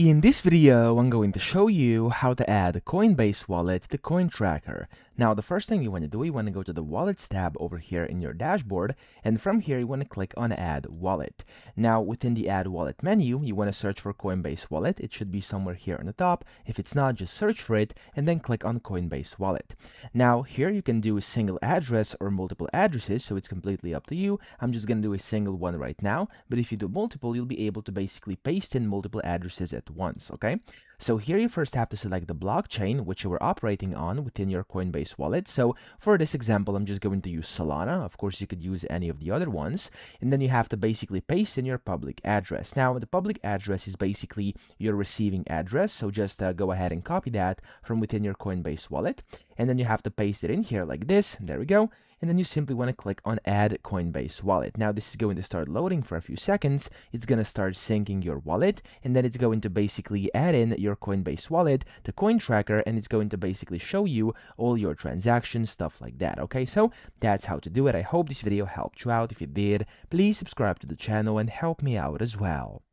In this video, I'm going to show you how to add Coinbase Wallet to CoinTracker. Now, the first thing you want to do, you want to go to the Wallets tab over here in your dashboard, and from here, you want to click on Add Wallet. Now, within the Add Wallet menu, you want to search for Coinbase Wallet. It should be somewhere here on the top. If it's not, just search for it, and then click on Coinbase Wallet. Now, here you can do a single address or multiple addresses, so it's completely up to you. I'm just going to do a single one right now, but if you do multiple, you'll be able to basically paste in multiple addresses at once, okay? So here you first have to select the blockchain which you are operating on within your Coinbase wallet. So for this example, I'm just going to use Solana. Of course, you could use any of the other ones. And then you have to basically paste in your public address. Now, the public address is basically your receiving address. So just go ahead and copy that from within your Coinbase wallet. And then you have to paste it in here like this. There we go. And then you simply want to click on Add Coinbase Wallet. Now this is going to start loading for a few seconds. It's going to start syncing your wallet, and then it's going to basically add in your Coinbase Wallet to CoinTracker, and it's going to basically show you all your transactions, stuff like that. Okay, so that's how to do it. I hope this video helped you out. If it did, please subscribe to the channel and help me out as well.